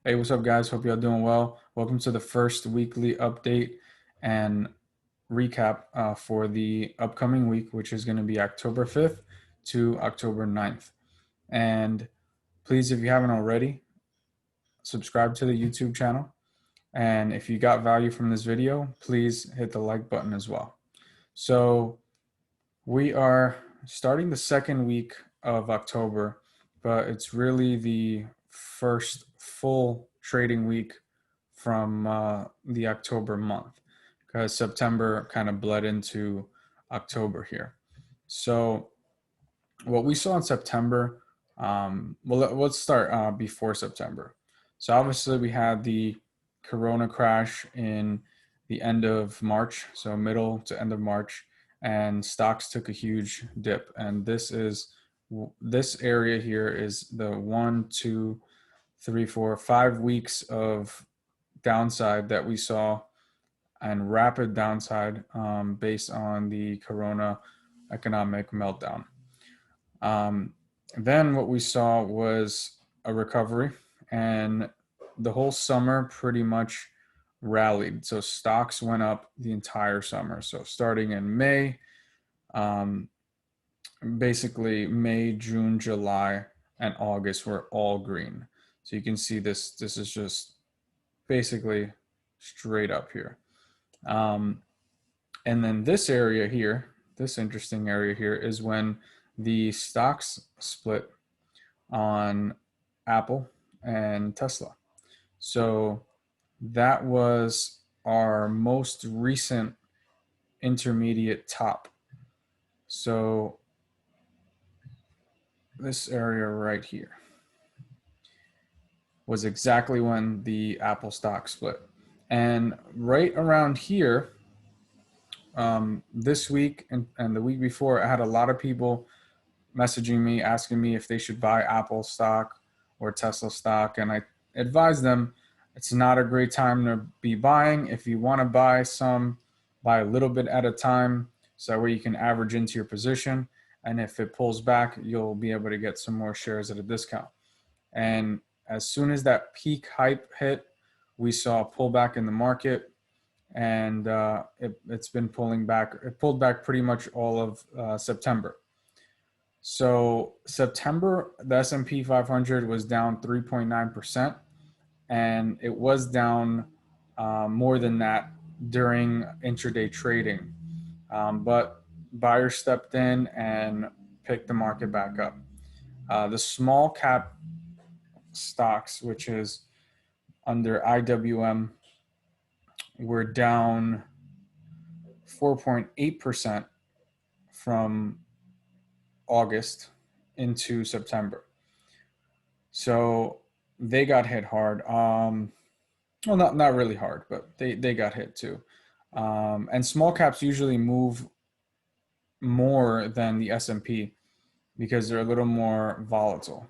Hey, what's up, guys? Hope y'all doing well. Welcome to the first weekly update and recap for the upcoming week, which is going to be October 5th to October 9th. And please, if you haven't already, subscribe to the YouTube channel. And if you got value from this video, please hit the like button as well. So, we are starting the second week of October, but it's really the first full trading week from the October month because September kind of bled into October here. So, what we saw in September, let's start before September. So, obviously, we had the Corona crash in the end of March, so middle to end of March, and stocks took a huge dip. And this area here is the 5 weeks of downside that we saw and rapid downside based on the Corona economic meltdown. Um, then what we saw was a recovery, and the whole summer pretty much rallied. So stocks went up the entire summer. So starting in May, um, basically May, June, July, and August were all green. So you can see this. This is just basically straight up here. Um, and then this area here, this interesting area here, is when the stocks split on Apple and Tesla. So that was our most recent intermediate top. So this area right here was exactly when the Apple stock split. And right around here, this week and the week before, I had a lot of people messaging me, asking me if they should buy Apple stock or Tesla stock. And I advised them it's not a great time to be buying. If you want to buy some, buy a little bit at a time. So that way you can average into your position. And if it pulls back, you'll be able to get some more shares at a discount. And as soon as that peak hype hit, we saw a pullback in the market, and it's been pulling back. It pulled back pretty much all of September. So September, the S&P 500 was down 3.9%, and it was down more than that during intraday trading. But buyers stepped in and picked the market back up. The small cap stocks, which is under IWM, were down 4.8% from August into September. So they got hit hard. Well, not really hard, but they got hit too. And small caps usually move more than the S&P because they're a little more volatile.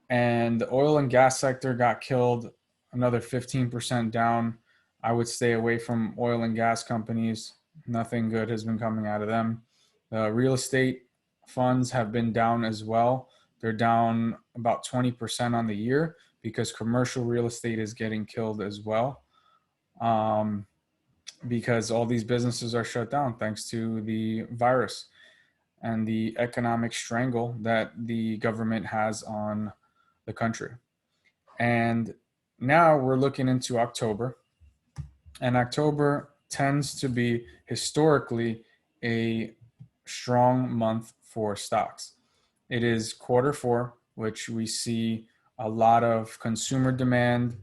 And the oil and gas sector got killed, another 15% down. I would stay away from oil and gas companies. Nothing good has been coming out of them. The real estate funds have been down as well. They're down about 20% on the year because commercial real estate is getting killed as well. Because all these businesses are shut down thanks to the virus and the economic strangle that the government has on the country. And now we're looking into October, and October tends to be historically a strong month for stocks. It is quarter four, which we see a lot of consumer demand,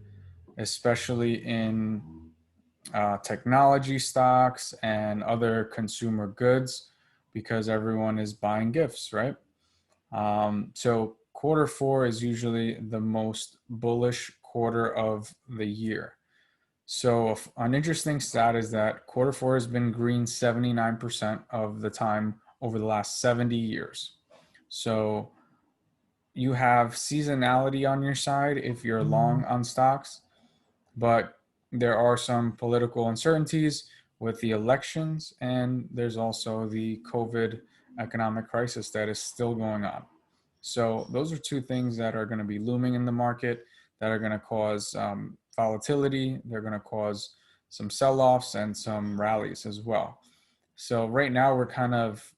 especially in technology stocks and other consumer goods, because everyone is buying gifts, right? So quarter four is usually the most bullish quarter of the year. So an interesting stat is that quarter four has been green 79% of the time over the last 70 years. So you have seasonality on your side if you're long on stocks, but there are some political uncertainties with the elections, and there's also the COVID economic crisis that is still going on. So those are two things that are going to be looming in the market that are going to cause volatility. They're going to cause some sell-offs and some rallies as well. So right now we're kind of,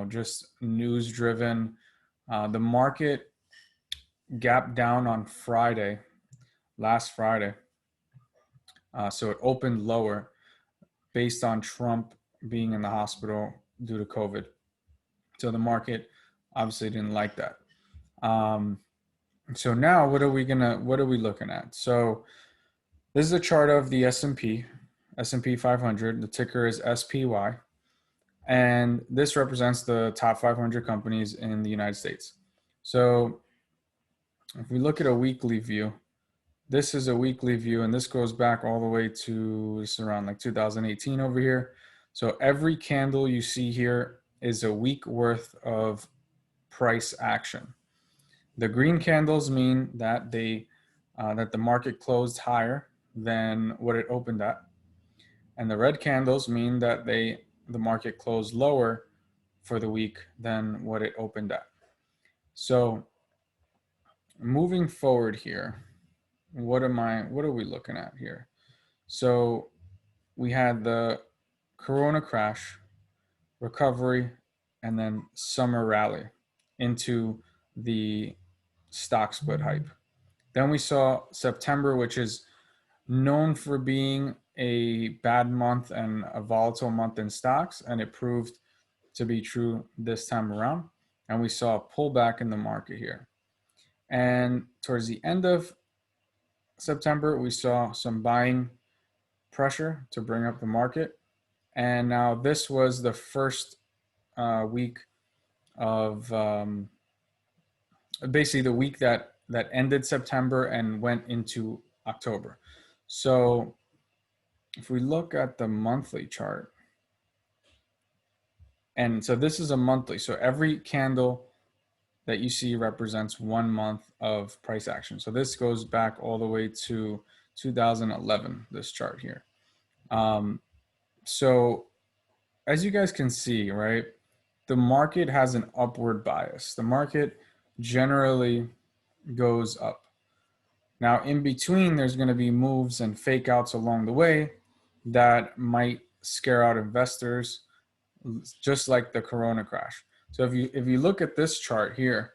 just news driven. The market gapped down on Friday, last Friday. So it opened lower based on Trump being in the hospital due to COVID. So the market obviously didn't like that. So now what are we looking at? So this is a chart of the S&P 500. The ticker is SPY. And this represents the top 500 companies in the United States. So if we look at a weekly view, this is a weekly view, and this goes back all the way to this around like 2018 over here. So every candle you see here is a week worth of price action. The green candles mean that that the market closed higher than what it opened at, and the red candles mean that the market closed lower for the week than what it opened at. So moving forward here, what are we looking at here? So we had the Corona crash, recovery, and then summer rally into the stock split hype. Then we saw September, which is known for being a bad month and a volatile month in stocks, and it proved to be true this time around. And we saw a pullback in the market here. And towards the end of September, we saw some buying pressure to bring up the market. And now this was the first week of basically the week that ended September and went into October. So if we look at the monthly chart, and so this is a monthly, so every candle that you see represents 1 month of price action. So this goes back all the way to 2011, this chart here. So as you guys can see, right, the market has an upward bias. The market generally goes up. Now, in between, there's going to be moves and fake outs along the way that might scare out investors, just like the Corona crash. So if you look at this chart here,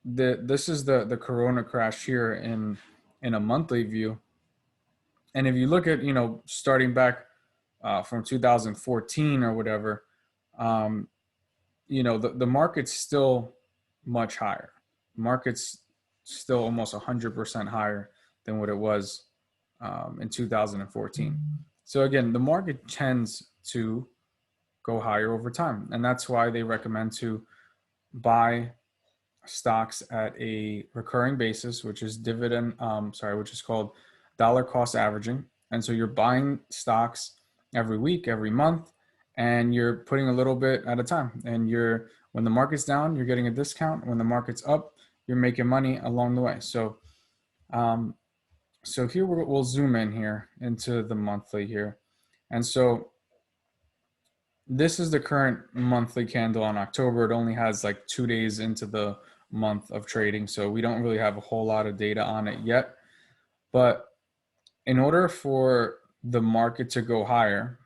this is the Corona crash here in a monthly view. And if you look at, starting back from 2014 or whatever, the market's still much higher. The market's still almost 100% higher than what it was in 2014. So again, the market tends to go higher over time, and that's why they recommend to buy stocks at a recurring basis, which is which is called dollar cost averaging. And so you're buying stocks every week, every month, and you're putting a little bit at a time. And when the market's down, you're getting a discount. When the market's up, you're making money along the way. So, so here we'll zoom in here into the monthly here. And so this is the current monthly candle on October. It only has like 2 days into the month of trading, so we don't really have a whole lot of data on it yet. But in order for the market to go higher,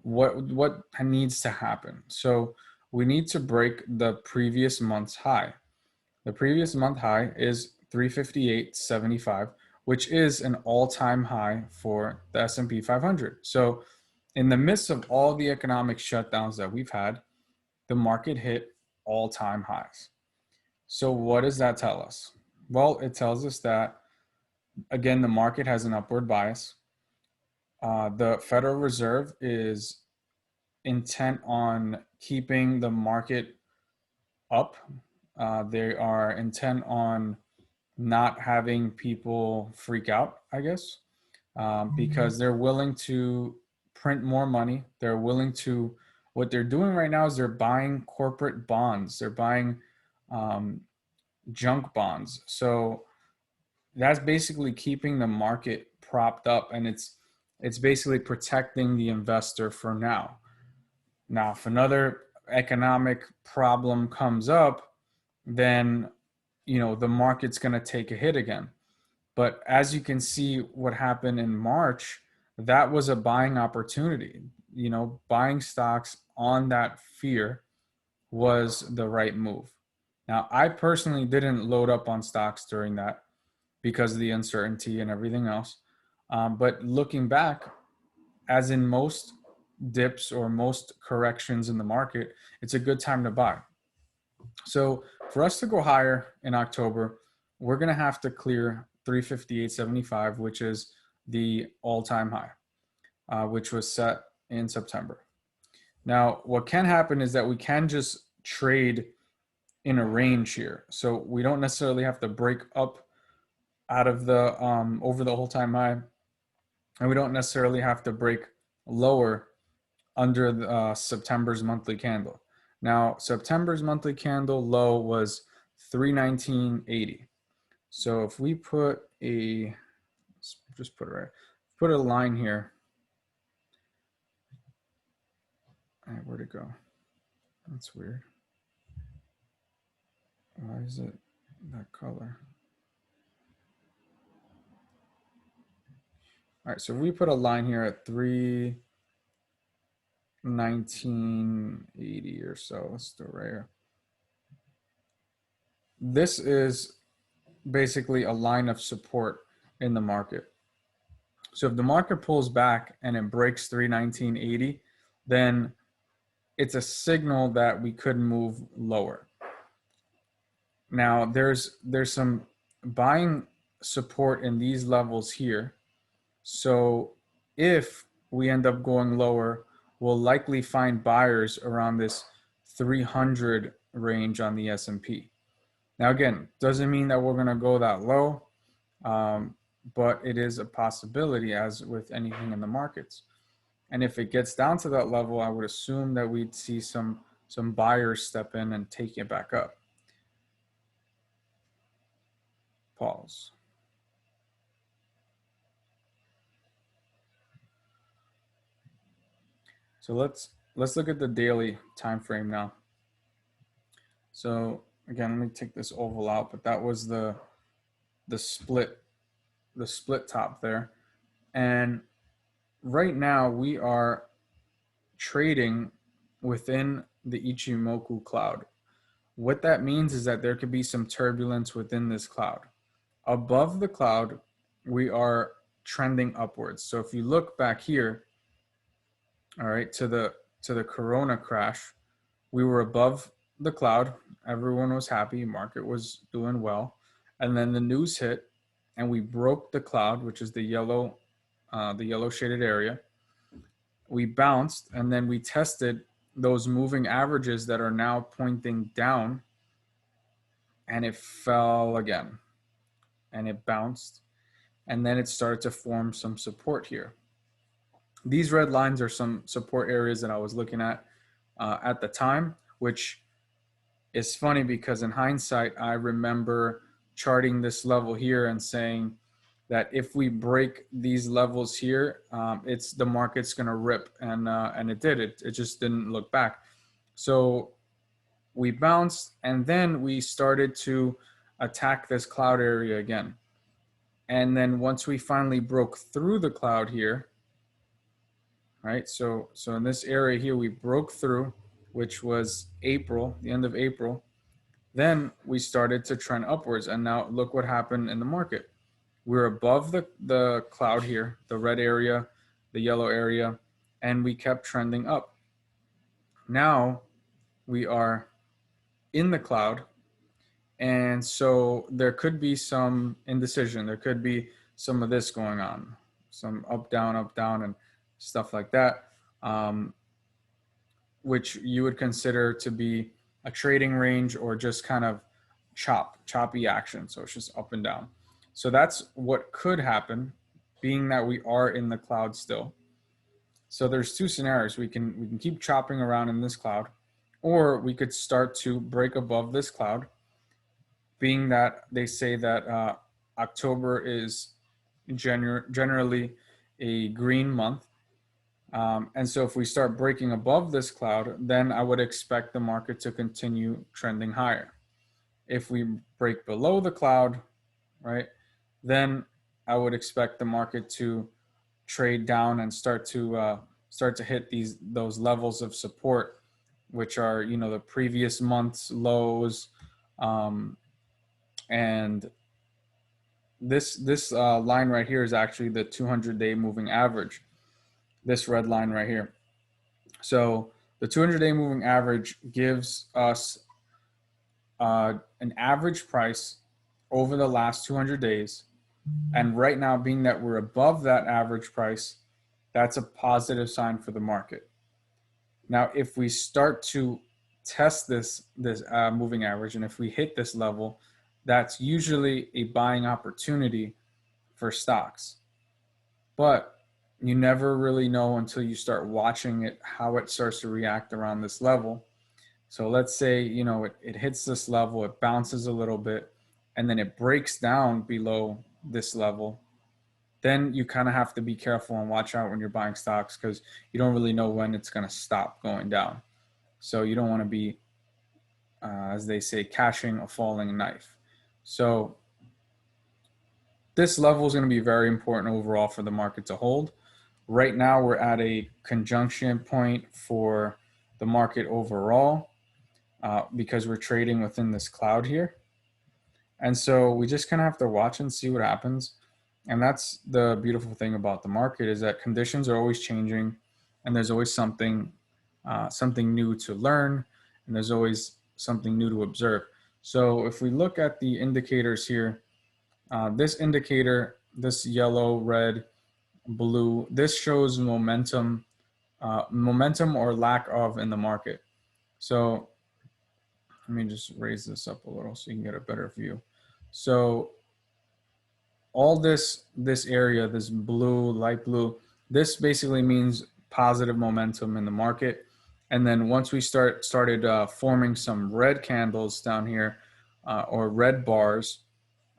what needs to happen? So we need to break the previous month's high. The previous month high is 358.75, which is an all-time high for the S&P 500. So in the midst of all the economic shutdowns that we've had, the market hit all-time highs. So what does that tell us? Well, it tells us that, again, the market has an upward bias. The Federal Reserve is intent on keeping the market up. They are intent on not having people freak out, I guess, because they're willing to print more money. They're willing to, what they're doing right now is they're buying corporate bonds. They're buying junk bonds. So that's basically keeping the market propped up, and it's basically protecting the investor for now. Now, if another economic problem comes up, then the market's going to take a hit again. But as you can see, what happened in March, that was a buying opportunity. Buying stocks on that fear was the right move. Now, I personally didn't load up on stocks during that because of the uncertainty and everything else. But looking back, as in most dips or most corrections in the market, it's a good time to buy. So for us to go higher in October, we're going to have to clear 358.75, which is the all-time high, which was set in September. Now, what can happen is that we can just trade in a range here. So we don't necessarily have to break up out of the over the all-time high, and we don't necessarily have to break lower under the, September's monthly candle. Now, September's monthly candle low was 319.80. So if we put a, let's just put it right, put a line here. All right, where'd it go? That's weird. Why is it that color? All right, so if we put a line here at 319.80 or so, let's do it right here. This is basically a line of support in the market. So if the market pulls back and it breaks 319.80, then it's a signal that we could move lower. Now there's some buying support in these levels here. So if we end up going lower, we'll likely find buyers around this 300 range on the S&P. Now again, doesn't mean that we're going to go that low, but it is a possibility, as with anything in the markets. And if it gets down to that level, I would assume that we'd see some buyers step in and take it back up. Pause. So let's look at the daily time frame now. So again, let me take this oval out, but that was the split top there. And right now we are trading within the Ichimoku cloud. What that means is that there could be some turbulence within this cloud. Above the cloud, we are trending upwards. So if you look back here, all right, to the Corona crash, we were above the cloud. Everyone was happy. Market was doing well. And then the news hit and we broke the cloud, which is the yellow shaded area. We bounced and then we tested those moving averages that are now pointing down, and it fell again and it bounced, and then it started to form some support here. These red lines are some support areas that I was looking at the time, which is funny because in hindsight, I remember charting this level here and saying that if we break these levels here, it's the market's going to rip, and it did. It just didn't look back. So we bounced, and then we started to attack this cloud area again. And then once we finally broke through the cloud here, right? So in this area here, we broke through, which was April, the end of April. Then we started to trend upwards, and now look what happened in the market. We're above the cloud here, the red area, the yellow area, and we kept trending up. Now we are in the cloud, and so there could be some indecision. There could be some of this going on, some up, down, and stuff like that, which you would consider to be a trading range or just kind of choppy action. So it's just up and down. So that's what could happen, being that we are in the cloud still. So there's two scenarios. We can keep chopping around in this cloud, or we could start to break above this cloud, being that they say that October is generally a green month. And so if we start breaking above this cloud, then I would expect the market to continue trending higher. If we break below the cloud, right, then I would expect the market to trade down and start to hit those levels of support, which are, you know, the previous month's lows, um, and this line right here is actually the 200-day moving average. This red line right here. So the 200-day moving average gives us an average price over the last 200 days. And right now, being that we're above that average price, that's a positive sign for the market. Now, if we start to test this moving average, and if we hit this level, that's usually a buying opportunity for stocks. But you never really know until you start watching it how it starts to react around this level. So let's say, you know, it hits this level, it bounces a little bit, and then it breaks down below this level. Then you kind of have to be careful and watch out when you're buying stocks, because you don't really know when it's going to stop going down. So you don't want to be, as they say, cashing a falling knife. So this level is going to be very important overall for the market to hold. Right now, we're at a conjunction point for the market overall, because we're trading within this cloud here. And so we just kind of have to watch and see what happens. And that's the beautiful thing about the market, is that conditions are always changing, and there's always something new to learn, and there's always something new to observe. So if we look at the indicators here, this indicator, this yellow, red, blue, this shows momentum or lack of in the market. So let me just raise this up a little so you can get a better view. So all this area, this blue, light blue, this basically means positive momentum in the market. And then once we started forming some red candles down here, or red bars,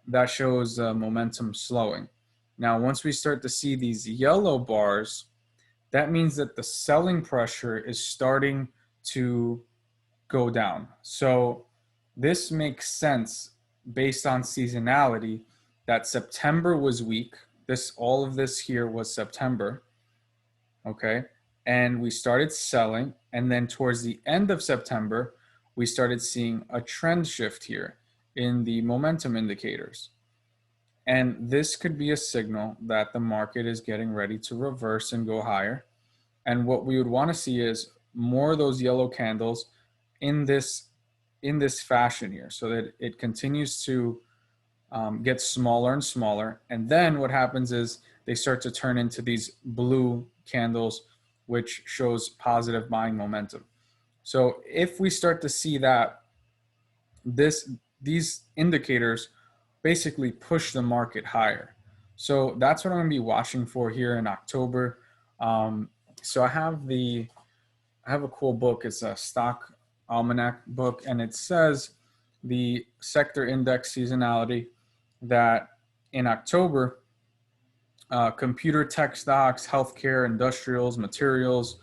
that shows momentum slowing. Now, once we start to see these yellow bars, that means that the selling pressure is starting to go down. So this makes sense based on seasonality, that September was weak. All of this here was September. Okay. And we started selling. And then towards the end of September, we started seeing a trend shift here in the momentum indicators. And this could be a signal that the market is getting ready to reverse and go higher. And what we would want to see is more of those yellow candles in this fashion here, so that it continues to get smaller and smaller. And then what happens is they start to turn into these blue candles, which shows positive buying momentum. So if we start to see that, these indicators basically push the market higher. So that's what I'm going to be watching for here in October. So I have a cool book. It's a stock almanac book, and it says the sector index seasonality, that in October, computer tech stocks, healthcare, industrials, materials,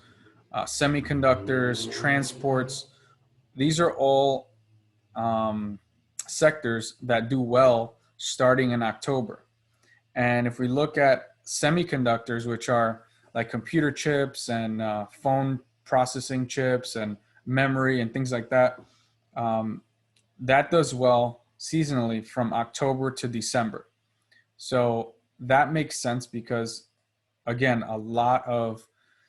semiconductors, transports, these are all sectors that do well starting in October. And if we look at semiconductors, which are like computer chips and phone processing chips and memory and things like that, that does well seasonally from October to December. So that makes sense because, again, a lot of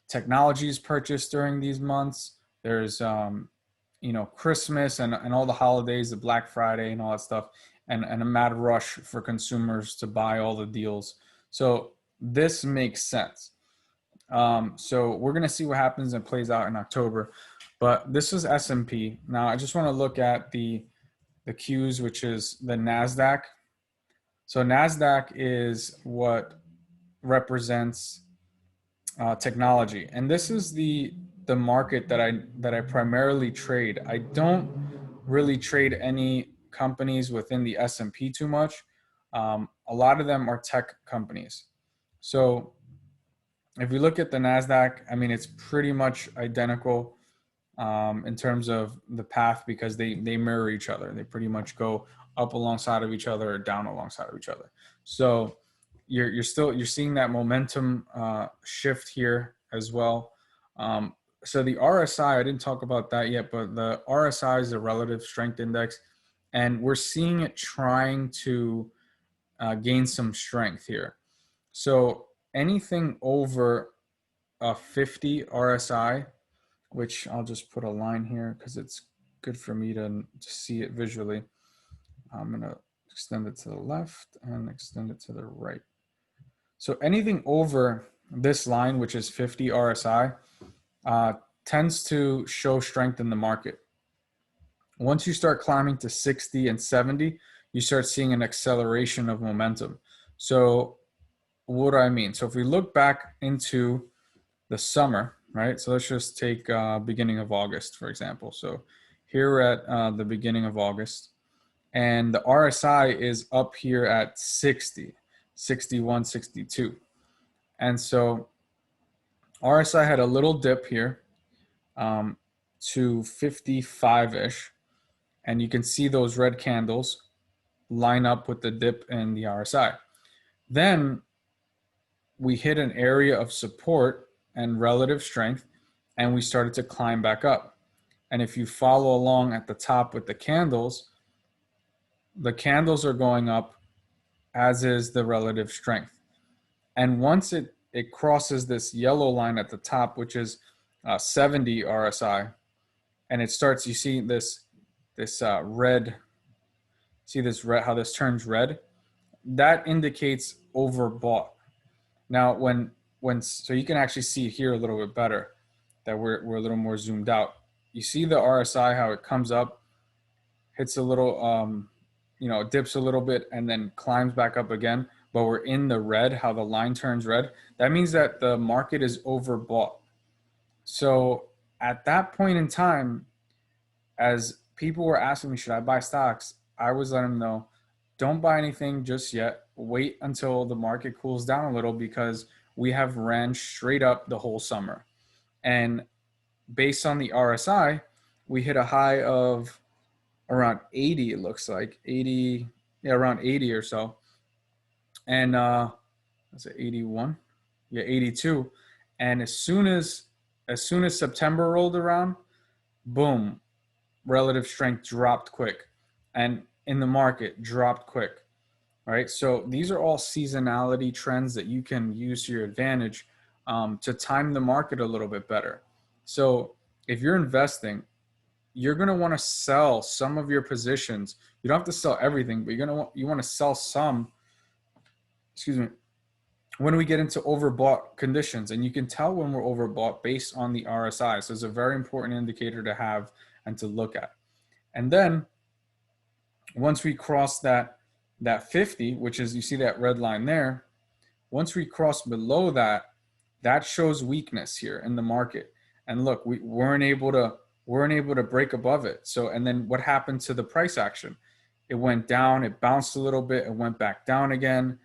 technology is purchased during these months. There's, Christmas and all the holidays, the Black Friday and all that stuff, and a mad rush for consumers to buy all the deals. So this makes sense. So we're going to see what happens and plays out in October. But this is S&P. Now I just want to look at the Qs, which is the NASDAQ. So NASDAQ is what represents technology, and this is the market that I primarily trade. I don't really trade any companies within the S&P too much. A lot of them are tech companies. So if we look at the NASDAQ, I mean, it's pretty much identical in terms of the path, because they mirror each other. They pretty much go up alongside of each other or down alongside of each other. So you're seeing that momentum shift here as well. So the RSI, I didn't talk about that yet, but the RSI is the relative strength index, and we're seeing it trying to gain some strength here. So anything over a 50 RSI, which I'll just put a line here because it's good for me to see it visually. I'm going to extend it to the left and extend it to the right. So anything over this line, which is 50 RSI, tends to show strength in the market. Once you start climbing to 60 and 70, you start seeing an acceleration of momentum. So what do I mean? So if we look back into the summer, right? So let's just take beginning of August, for example. So here we're at the beginning of August, and the RSI is up here at 60, 61, 62. And so RSI had a little dip here to 55-ish, and you can see those red candles line up with the dip in the RSI. Then we hit an area of support and relative strength, and we started to climb back up. And if you follow along at the top with the candles are going up, as is the relative strength. And once it crosses this yellow line at the top, which is 70 RSI, and it starts, you see this red, see this red, how this turns red? That indicates overbought. Now, so you can actually see here a little bit better that we're a little more zoomed out. You see the RSI, how it comes up, hits a little, dips a little bit and then climbs back up again, but we're in the red, how the line turns red. That means that the market is overbought. So at that point in time, as people were asking me, should I buy stocks? I was letting them know, don't buy anything just yet. Wait until the market cools down a little, because we have ran straight up the whole summer. And based on the RSI, we hit a high of around 80, it looks like. 80, yeah, around 80 or so. And that's 81. Yeah, 82. And as soon as September rolled around, boom, relative strength dropped quick, and in the market dropped quick. Right. So these are all seasonality trends that you can use to your advantage to time the market a little bit better. So if you're investing, you're going to want to sell some of your positions. You don't have to sell everything, but you want to sell some, when we get into overbought conditions. And you can tell when we're overbought based on the RSI. So it's a very important indicator to have and to look at. And then once we cross that 50, which is, you see that red line there, once we cross below that, that shows weakness here in the market. And look, we weren't able to break above it. So, and then what happened to the price action? It went down, it bounced a little bit, it went back down again,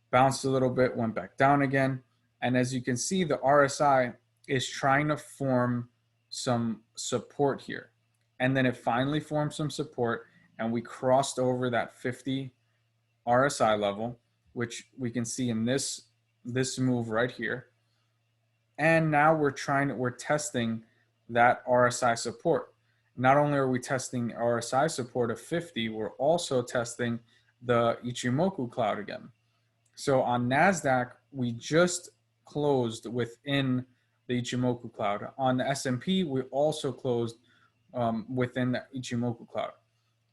bounced a little bit, went back down again. And as you can see, the RSI is trying to form some support here. And then it finally formed some support, and we crossed over that 50 RSI level, which we can see in this move right here. And now we're testing that RSI support. Not only are we testing RSI support of 50, we're also testing the Ichimoku cloud again. So on NASDAQ, we just closed within the Ichimoku cloud. On the S&P, we also closed within the Ichimoku cloud.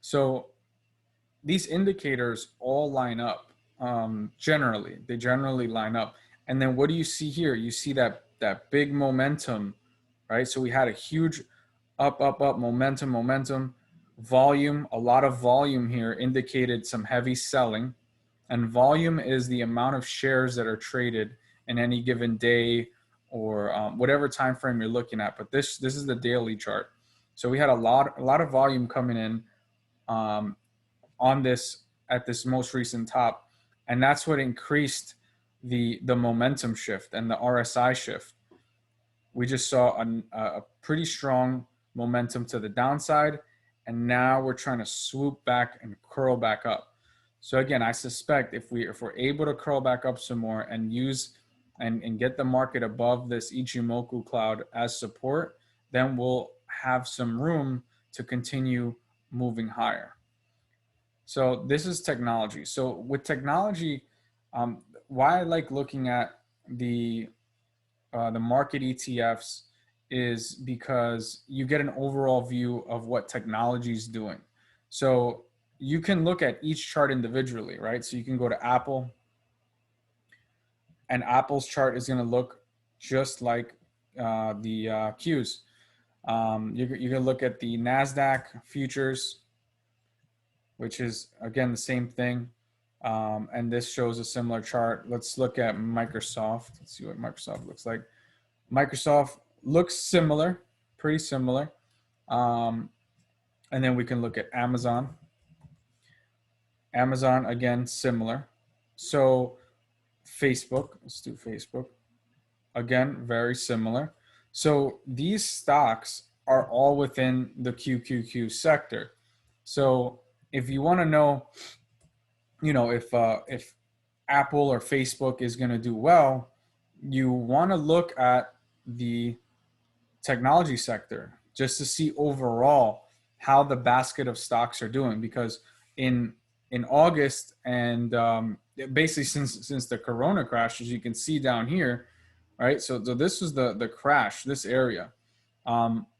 So these indicators all line up generally. They generally line up. And then what do you see here? You see that big momentum, right? So we had a huge up, momentum, volume. A lot of volume here indicated some heavy selling. And volume is the amount of shares that are traded in any given day or whatever time frame you're looking at. But this is the daily chart. So we had a lot of volume coming in on this at this most recent top, and that's what increased the momentum shift and the RSI shift. We just saw a pretty strong momentum to the downside, and now we're trying to swoop back and curl back up. So again, I suspect if we're able to curl back up some more and use and get the market above this Ichimoku cloud as support, then we'll have some room to continue moving higher. So this is technology. So with technology, why I like looking at the market ETFs is because you get an overall view of what technology is doing. So you can look at each chart individually, right? So you can go to Apple, and Apple's chart is going to look just like the Qs. You can look at the NASDAQ futures, which is, again, the same thing. And this shows a similar chart. Let's look at Microsoft. Let's see what Microsoft looks like. Microsoft looks similar, pretty similar. And then we can look at Amazon. Amazon, again, similar. So Facebook, let's do Facebook. Again, very similar. So these stocks are all within the QQQ sector. So if you want to know, if Apple or Facebook is going to do well, you want to look at the technology sector just to see overall how the basket of stocks are doing. Because in August and basically since the Corona crash, as you can see down here, right? So this was the crash, this area,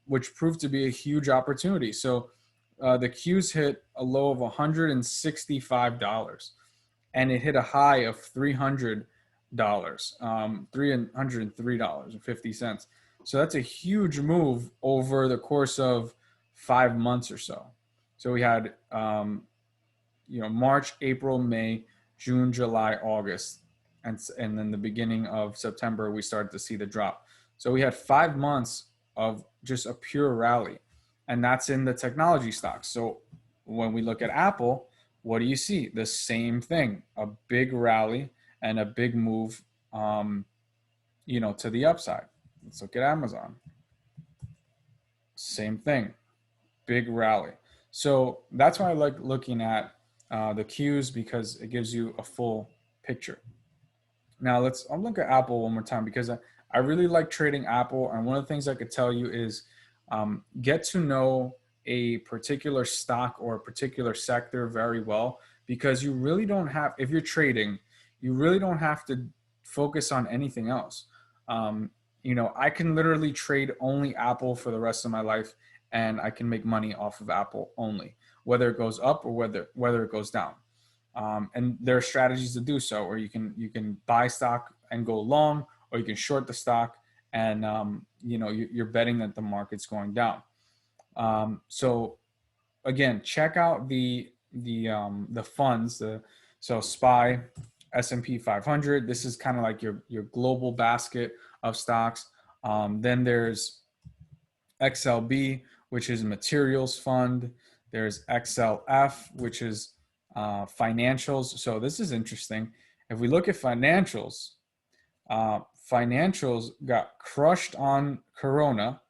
which proved to be a huge opportunity. So the Qs hit a low of $165, and it hit a high of $300, $303.50. So that's a huge move over the course of 5 months or so. So we had, March, April, May, June, July, August, and then the beginning of September, we started to see the drop. So we had 5 months of just a pure rally, and that's in the technology stocks. So when we look at Apple, what do you see? The same thing, a big rally and a big move, to the upside. Let's look at Amazon. Same thing, big rally. So that's why I like looking at the Qs, because it gives you a full picture. Now I'll look at Apple one more time, because I really like trading Apple. And one of the things I could tell you is get to know a particular stock or a particular sector very well, because you really don't have, if you're trading, you really don't have to focus on anything else. I can literally trade only Apple for the rest of my life, and I can make money off of Apple only, whether it goes up or whether it goes down. And there are strategies to do so, or you can buy stock and go long, or you can short the stock, and you're betting that the market's going down. So again, check out the funds. So SPY, S&P 500. This is kind of like your global basket of stocks. Then there's XLB, which is materials fund. There's XLF, which is financials. So this is interesting. If we look at financials, financials got crushed on Corona,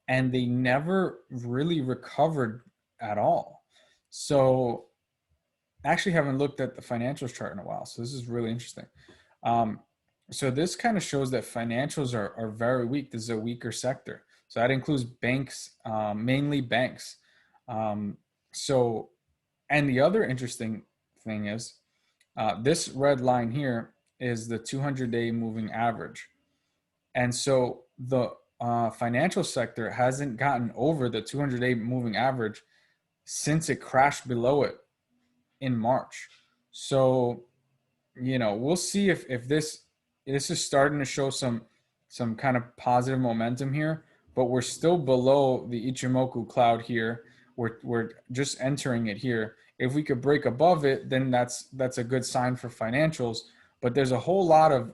and they never really recovered at all. So I actually haven't looked at the financials chart in a while. So this is really interesting. So this kind of shows that financials are very weak. This is a weaker sector. So that includes banks, mainly banks. And the other interesting thing is this red line here is the 200-day moving average. And so the financial sector hasn't gotten over the 200-day moving average since it crashed below it in March. So, we'll see if this is starting to show some kind of positive momentum here, but we're still below the Ichimoku cloud here. We're just entering it here. If we could break above it, then that's a good sign for financials. But there's a whole lot of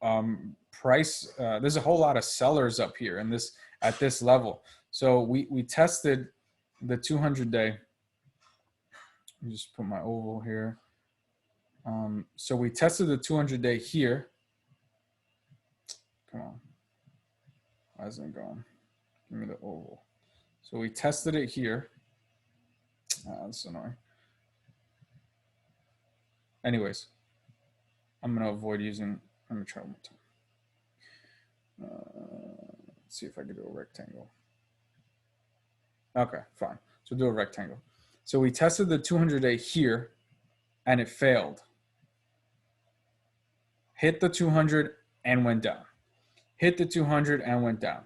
there's a whole lot of sellers up here at this level. So we tested the 200-day. Let me just put my oval here. So we tested the 200-day here. Come on. Why isn't it going? Give me the oval. So we tested it here. That's annoying. Anyways, I'm going to avoid using, let me try one more time. Let's see if I can do a rectangle. Okay, fine. So do a rectangle. So we tested the 200-day here and it failed. Hit the 200 and went down. Hit the 200 and went down.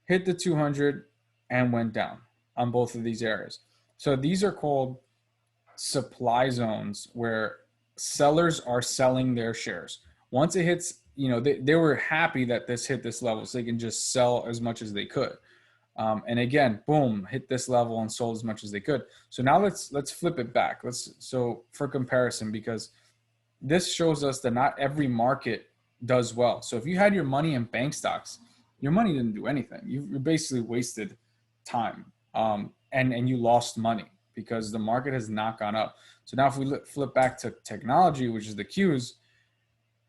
Hit the 200 and went down on both of these areas. So these are called supply zones where sellers are selling their shares. Once it hits, they were happy that this hit this level so they can just sell as much as they could. And again, boom, hit this level and sold as much as they could. So now let's flip it back. So for comparison, because this shows us that not every market does well. So if you had your money in bank stocks, your money didn't do anything. You basically wasted time, and you lost money because the market has not gone up. So now if we flip back to technology, which is the Qs,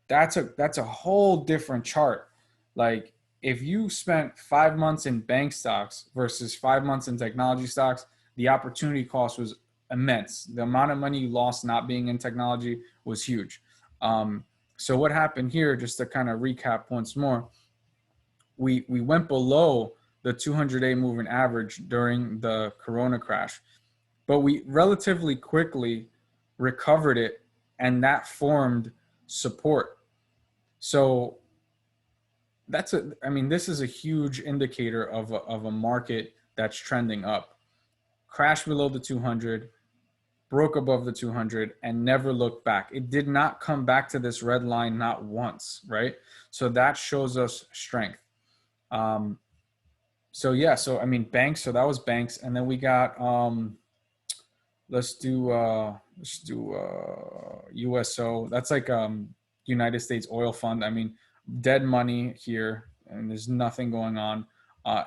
that's a whole different chart. Like if you spent 5 months in bank stocks versus 5 months in technology stocks, the opportunity cost was immense. The amount of money you lost not being in technology was huge. So what happened here, just to kind of recap once more, we went below the 200-day moving average during the Corona crash, but we relatively quickly recovered it, and that formed support. So this is a huge indicator of a market that's trending up. Crashed below the 200, broke above the 200, and never looked back. It did not come back to this red line, not once, right? So that shows us strength. Banks. So that was banks, and then we got let's do USO. That's like United States Oil Fund. I mean, dead money here, and there's nothing going on.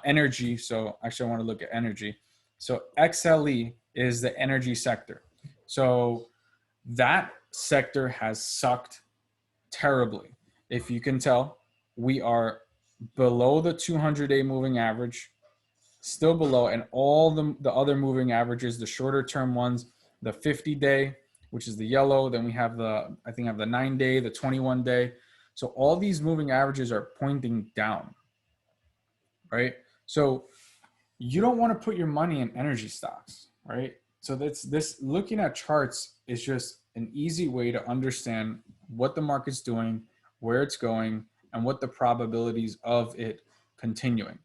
Energy. So actually, I want to look at energy. So XLE is the energy sector. So that sector has sucked terribly. If you can tell, we are below the 200-day moving average, still below, and all the other moving averages, the shorter term ones, the 50-day, which is the yellow, then we have the 9-day, the 21-day. So all these moving averages are pointing down, right? So you don't want to put your money in energy stocks, right? So this looking at charts is just an easy way to understand what the market's doing, where it's going, and what the probabilities of it continuing.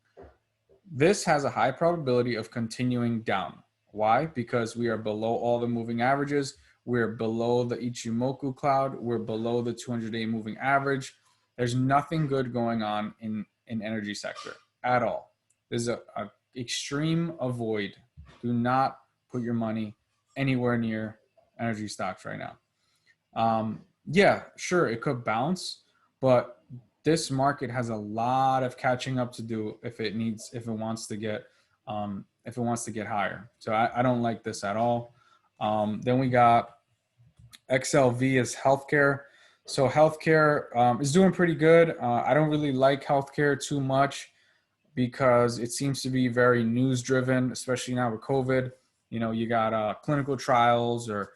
This has a high probability of continuing down. Why? Because we are below all the moving averages. We're below the Ichimoku cloud. We're below the 200-day moving average. There's nothing good going on in energy sector at all. There's a extreme avoid. Do not put your money anywhere near energy stocks right now. Yeah, sure, it could bounce, but this market has a lot of catching up to do if it wants to get higher. So I don't like this at all. Then we got XLV as healthcare. So healthcare is doing pretty good. I don't really like healthcare too much because it seems to be very news driven, especially now with COVID. You got clinical trials, or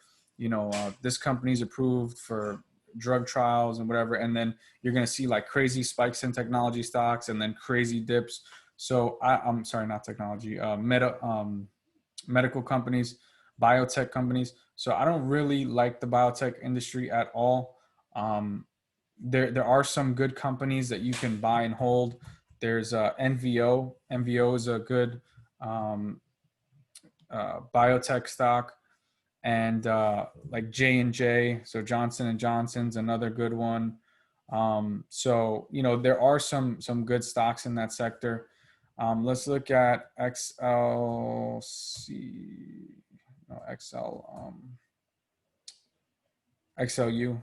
this company's approved for drug trials and whatever, and then you're going to see like crazy spikes in technology stocks and then crazy dips. So I'm sorry, not technology, medical companies, biotech companies. So I don't really like the biotech industry at all. There are some good companies that you can buy and hold. There's NVO. NVO is a good biotech stock. And like J&J, so Johnson and Johnson's another good one. So there are some good stocks in that sector. Let's look at XLU.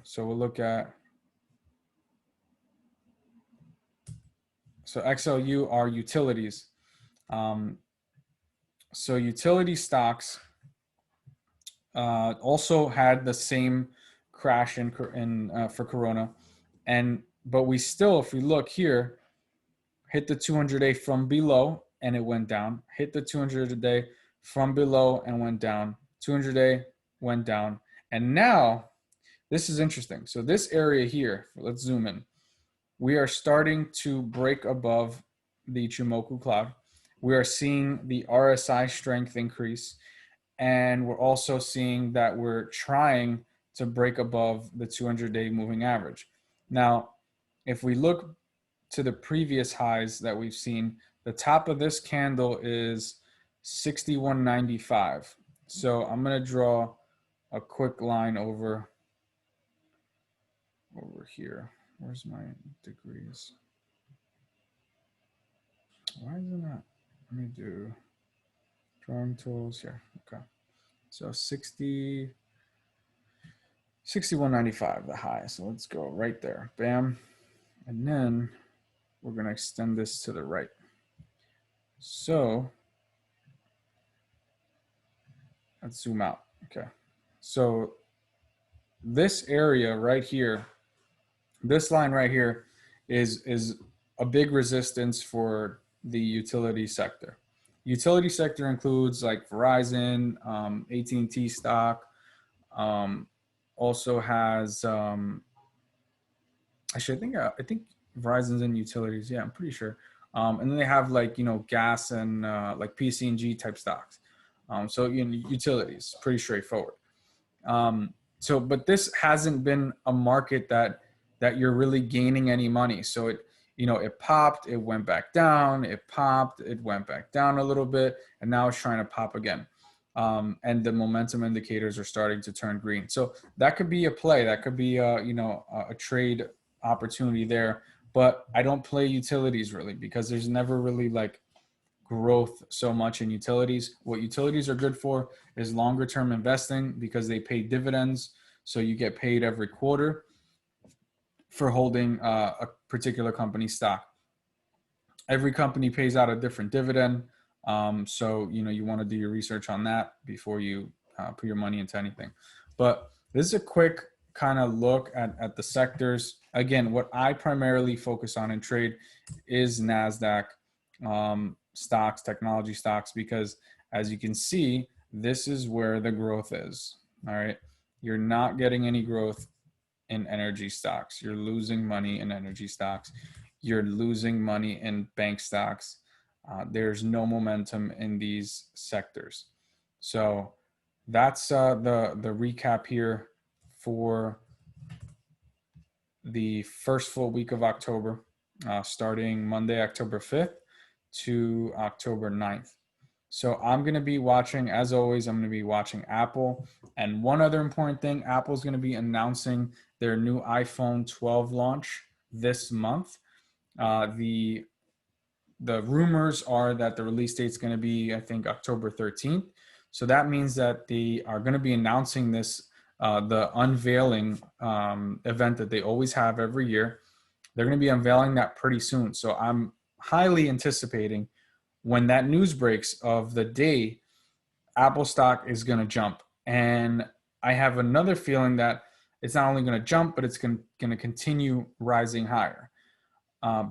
So we'll look at, so XLU are utilities. So utility stocks also had the same crash for Corona, but we still, if we look here, hit the 200-day from below and it went down, hit the 200 a day from below and went down, 200 a day went down. And now this is interesting. So this area here, let's zoom in. We are starting to break above the Ichimoku cloud. We are seeing the RSI strength increase. And we're also seeing that we're trying to break above the 200-day moving average. Now, if we look to the previous highs that we've seen, the top of this candle is 61.95. So I'm going to draw a quick line over here. Where's my degrees? Why isn't that? Let me do drawing tools here. Okay. So 61.95, the high. So let's go right there. Bam. And then we're going to extend this to the right. So let's zoom out. Okay. So this area right here, this line right here is a big resistance for the utility sector. Utility sector includes like Verizon, AT&T stock, also has actually I think Verizon's in utilities. Yeah, I'm pretty sure. And then they have like, you know, gas and like PCG type stocks. So, you know, utilities, pretty straightforward. So, but this hasn't been a market that you're really gaining any money. So it, you know, it popped, it went back down, it popped, it went back down a little bit, and now it's trying to pop again. And the momentum indicators are starting to turn green. So that could be a play. That could be, you know, a trade opportunity there. But I don't play utilities really because there's never really like growth so much in utilities. What utilities are good for is longer term investing because they pay dividends. So you get paid every quarter for holding a particular company stock. Every company pays out a different dividend. So, you know, you want to do your research on that before you put your money into anything. But this is a quick kind of look at the sectors. Again, what I primarily focus on in trade is NASDAQ stocks, technology stocks, because as you can see, this is where the growth is. All right. You're not getting any growth in energy stocks. You're losing money in energy stocks. You're losing money in bank stocks. There's no momentum in these sectors. So that's the recap here for the first full week of October, starting Monday, October 5th to October 9th. So I'm going to be watching, as always, I'm going to be watching Apple. And one other important thing, Apple's going to be announcing their new iPhone 12 launch this month. The rumors are that the release date is going to be, I think, October 13th. So that means that they are going to be announcing this, the unveiling event that they always have every year. They're going to be unveiling that pretty soon. So I'm highly anticipating when that news breaks of the day, Apple stock is going to jump. And I have another feeling that it's not only going to jump, but it's going to continue rising higher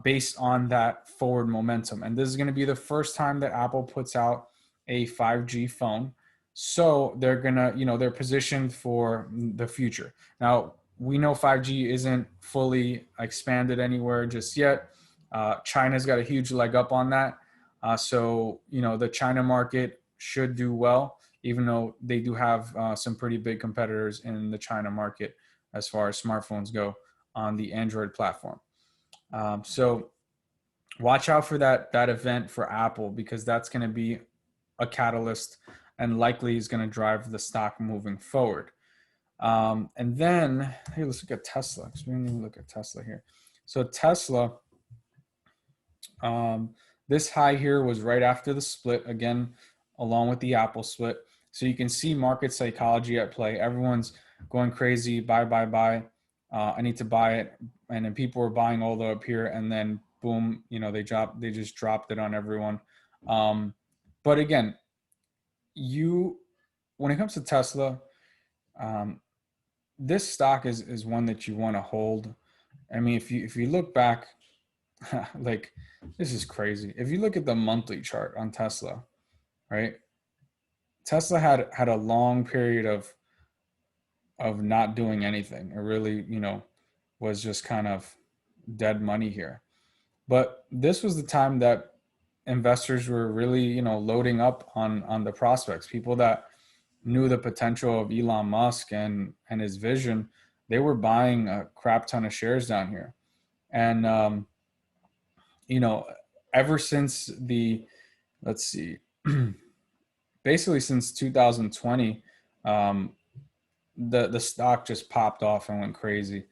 based on that forward momentum. And this is going to be the first time that Apple puts out a 5G phone. So they're going to, you know, they're positioned for the future. Now, we know 5G isn't fully expanded anywhere just yet. China's got a huge leg up on that. So, you know, the China market should do well, even though they do have some pretty big competitors in the China market as far as smartphones go on the Android platform. So watch out for that event for Apple, because that's going to be a catalyst and likely is going to drive the stock moving forward. And then, hey, let's look at Tesla, because we didn't even look at Tesla here. So Tesla, this high here was right after the split, again, along with the Apple split. So you can see market psychology at play. Everyone's going crazy, buy. I need to buy it. And then people were buying all the way up here, and then boom, you know, they just dropped it on everyone. But again, when it comes to Tesla, this stock is one that you want to hold. I mean, if you look back like, this is crazy. If you look at the monthly chart on Tesla, right? Tesla had a long period of not doing anything. It really, was just kind of dead money here. But this was the time that investors were really, loading up on the prospects. People that knew the potential of Elon Musk and his vision, they were buying a crap ton of shares down here. And you know, ever since let's see, basically since 2020, um, the stock just popped off and went crazy.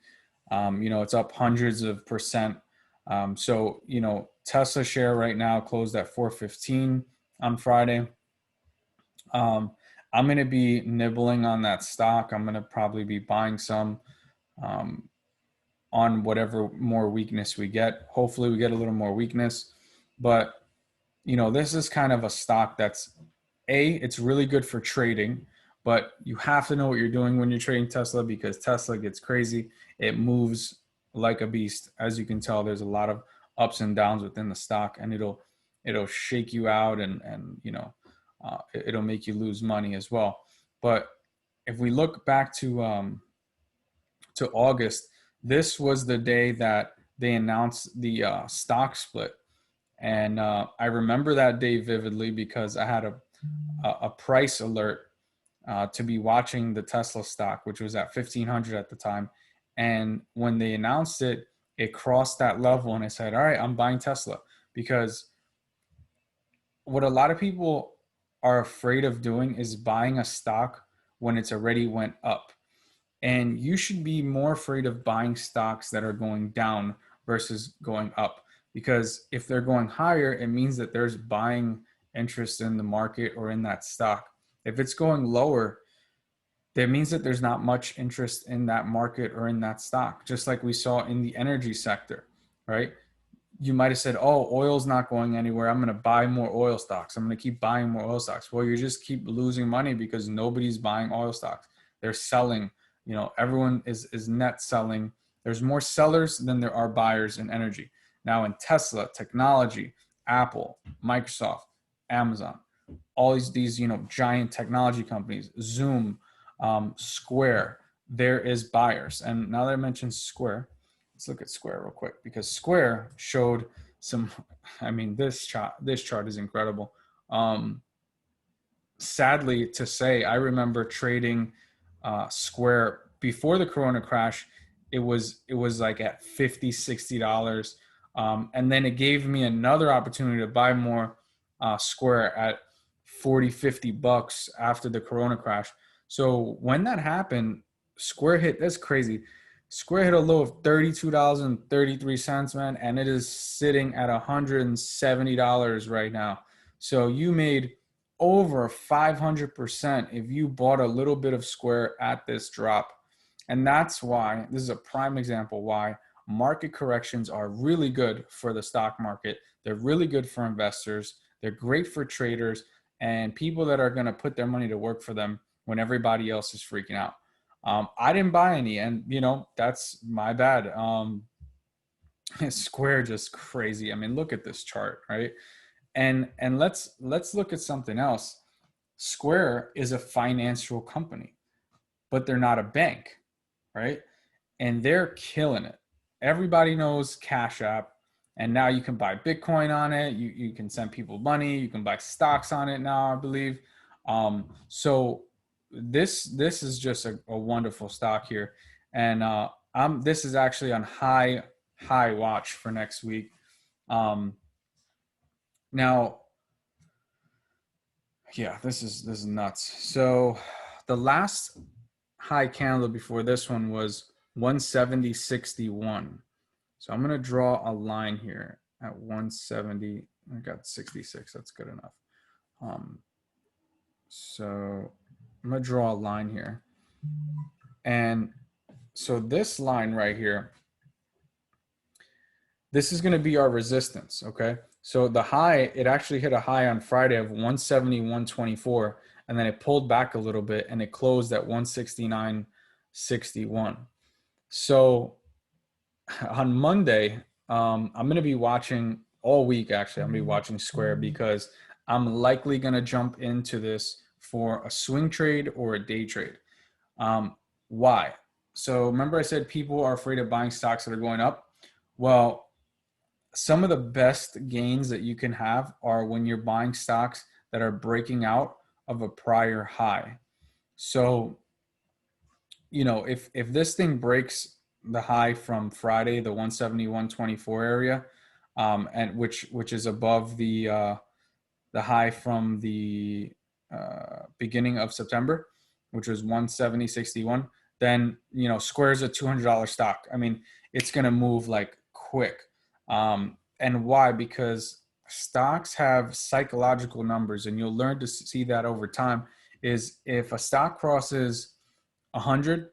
It's up hundreds of percent. So Tesla share right now closed at 415 on Friday. I'm going to be nibbling on that stock. I'm going to probably be buying some um, on whatever more weakness we get. Hopefully, we get a little more weakness. But, this is kind of a stock that's it's really good for trading, but you have to know what you're doing when you're trading Tesla because Tesla gets crazy. It moves like a beast. As you can tell, there's a lot of ups and downs within the stock, and it'll shake you out and it'll make you lose money as well. But if we look back to August, this was the day that they announced the stock split, and I remember that day vividly because I had a price alert to be watching the Tesla stock, which was at 1500 at the time. And when they announced it, it crossed that level, and I said, "All right, I'm buying Tesla," because what a lot of people are afraid of doing is buying a stock when it's already went up. And you should be more afraid of buying stocks that are going down versus going up. Because if they're going higher, it means that there's buying interest in the market or in that stock. If it's going lower, that means that there's not much interest in that market or in that stock, just like we saw in the energy sector, right? You might have said, "Oh, oil's not going anywhere. I'm going to buy more oil stocks. I'm going to keep buying more oil stocks." Well, you just keep losing money because nobody's buying oil stocks. They're selling. Everyone is net selling. There's more sellers than there are buyers in energy. Now in Tesla, technology, Apple, Microsoft, Amazon, all these giant technology companies, Zoom, Square, there is buyers. And now that I mentioned Square, let's look at Square real quick because Square showed some. I mean, this chart is incredible. Sadly to say, I remember trading Square before the Corona crash. It was like at $50-$60, and then it gave me another opportunity to buy more Square at 40-50 bucks after the Corona crash. So when that happened, Square hit, that's crazy. Square hit a low of $32.33, man, and it is sitting at $170 right now. So you made over 500% if you bought a little bit of Square at this drop. And that's why this is a prime example why market corrections are really good for the stock market. They're really good for investors. They're great for traders and people that are going to put their money to work for them when everybody else is freaking out. I didn't buy any, and that's my bad. Square just crazy. I mean, look at this chart, right? And let's look at something else. Square is a financial company, but they're not a bank, right? And they're killing it. Everybody knows Cash App, and now you can buy Bitcoin on it. You can send people money. You can buy stocks on it now, I believe. So this is just a wonderful stock here, and this is actually on high watch for next week. Now, yeah, this is nuts. So the last high candle before this one was 170.61. So I'm going to draw a line here at 170. I got 66. That's good enough. So I'm going to draw a line here. And so this line right here, this is going to be our resistance, okay? So the high, it actually hit a high on Friday of 171.24, and then it pulled back a little bit and it closed at 169.61. So on Monday, I'm going to be watching all week. Actually, I'm going to be watching Square because I'm likely going to jump into this for a swing trade or a day trade. Why? So remember I said people are afraid of buying stocks that are going up. Well, some of the best gains that you can have are when you're buying stocks that are breaking out of a prior high. So, if this thing breaks the high from Friday, the 171.24 area, and which is above the high from the beginning of September, which was 170.61, then Square's a $200 stock. I mean, it's gonna move like quick. And why? Because stocks have psychological numbers, and you'll learn to see that over time. Is if a stock crosses 100,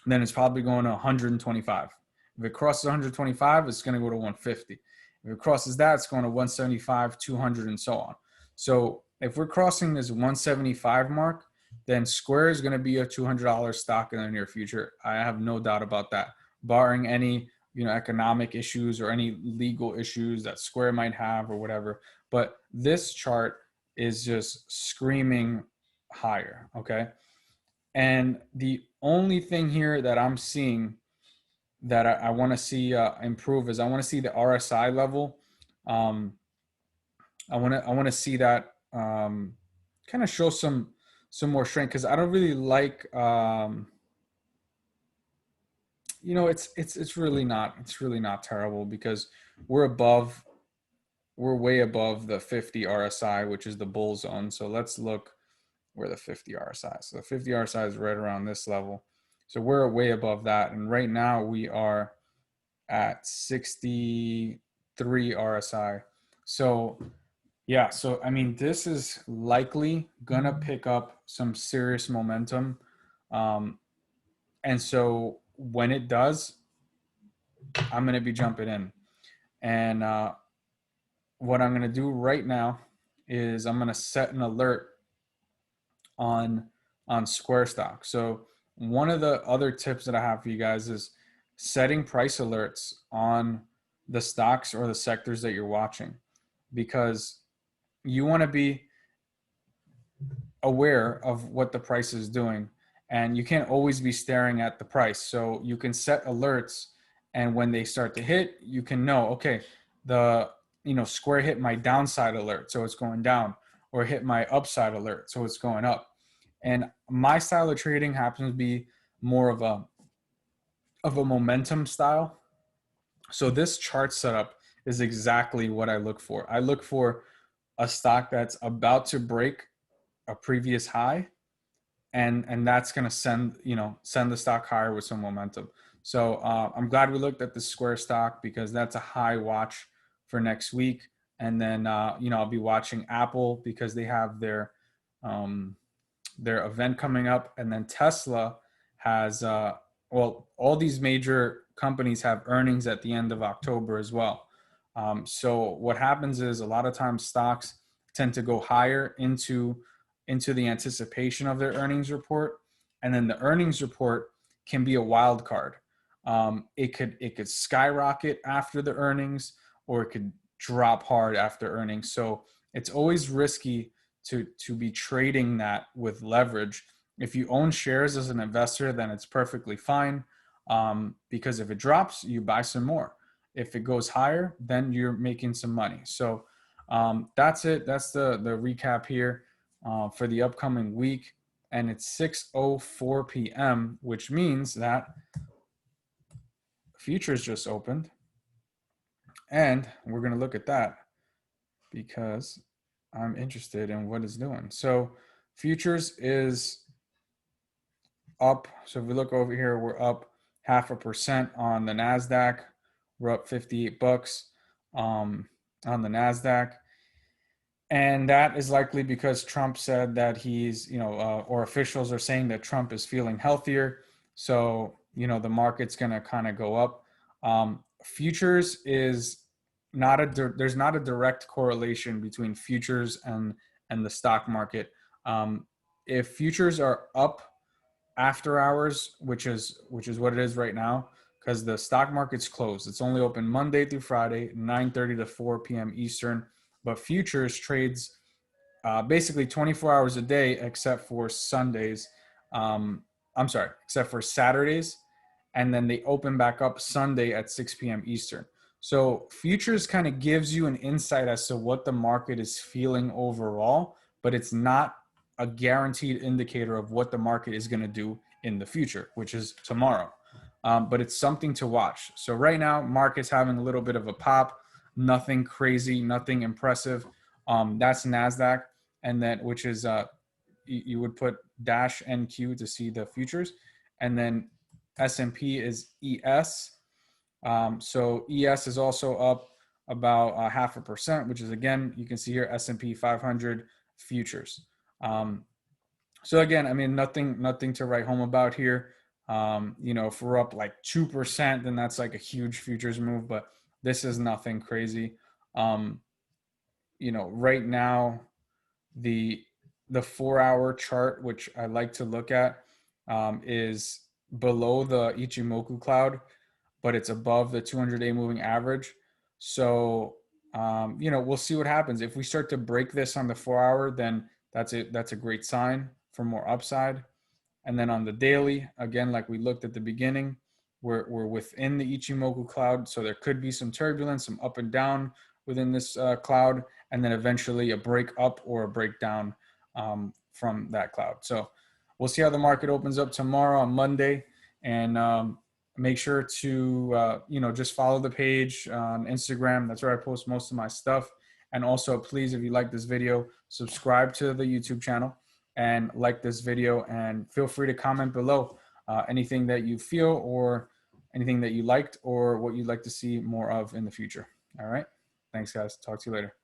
then it's probably going to 125. If it crosses 125, it's going to go to 150. If it crosses that, it's going to 175, 200, and so on. So if we're crossing this 175 mark, then Square is going to be a $200 stock in the near future. I have no doubt about that, barring any economic issues or any legal issues that Square might have or whatever. But this chart is just screaming higher. Okay. And the only thing here that I'm seeing that I want to see improve is I want to see the RSI level. Um, I want to see that kind of show some more strength, because I don't really like it's really not terrible, because we're way above the 50 RSI, which is the bull zone. So let's look where the 50 RSI is. So the 50 RSI is right around this level. So we're way above that. And right now we are at 63 RSI. So yeah, so I mean, this is likely gonna pick up some serious momentum. Um, and so when it does, I'm gonna be jumping in. And what I'm gonna do right now is I'm gonna set an alert on Square Stock. So one of the other tips that I have for you guys is setting price alerts on the stocks or the sectors that you're watching, because you want to be aware of what the price is doing, and you can't always be staring at the price. So you can set alerts, and when they start to hit, you can know, okay, the Square hit my downside alert, so it's going down, or hit my upside alert, so it's going up. And my style of trading happens to be more of a momentum style. So this chart setup is exactly what I look for. I look for a stock that's about to break a previous high, and that's going to send the stock higher with some momentum. So I'm glad we looked at the Square stock, because that's a high watch for next week. And then I'll be watching Apple, because they have their event coming up, and then Tesla has all these major companies have earnings at the end of October as well. So what happens is a lot of times stocks tend to go higher into the anticipation of their earnings report, and then the earnings report can be a wild card. It could skyrocket after the earnings, or it could drop hard after earnings. So it's always risky to be trading that with leverage. If you own shares as an investor, then it's perfectly fine, because if it drops, you buy some more. If it goes higher, then you're making some money. So that's it. That's the recap here for the upcoming week. And it's 6:04 p.m., which means that futures just opened. And we're going to look at that, because I'm interested in what it's doing. So futures is up. So if we look over here, we're up 0.5% on the NASDAQ. We're up 58 bucks on the NASDAQ. And that is likely because Trump said that he's, or officials are saying that Trump is feeling healthier. So, the market's going to kind of go up. Futures is there's not a direct correlation between futures and the stock market. If futures are up after hours, which is what it is right now, because the stock market's closed. It's only open Monday through Friday, 9:30 to 4 p.m. Eastern. But futures trades basically 24 hours a day, except for Sundays. I'm sorry, except for Saturdays. And then they open back up Sunday at 6 p.m. Eastern. So futures kind of gives you an insight as to what the market is feeling overall, but it's not a guaranteed indicator of what the market is going to do in the future, which is tomorrow. But it's something to watch. So right now, market's having a little bit of a pop, nothing crazy, nothing impressive. That's NASDAQ, and then which is you would put dash NQ to see the futures, and then S&P is ES. So ES is also up about 0.5%, which is, again, you can see here S&P 500 futures. So again, I mean, nothing to write home about here. If we're up like 2%, then that's like a huge futures move, but this is nothing crazy. Right now, the 4-hour chart, which I like to look at, is below the Ichimoku cloud, but it's above the 200-day moving average. So, we'll see what happens. If we start to break this on the 4-hour, then that's a great sign for more upside. And then on the daily, again, like we looked at the beginning, we're within the Ichimoku cloud. So there could be some turbulence, some up and down within this cloud, and then eventually a break up or a breakdown from that cloud. So we'll see how the market opens up tomorrow on Monday, and make sure to just follow the page on Instagram. That's where I post most of my stuff. And also, please, if you like this video, subscribe to the YouTube channel and like this video, and feel free to comment below anything that you feel, or anything that you liked, or what you'd like to see more of in the future. All right. Thanks, guys. Talk to you later.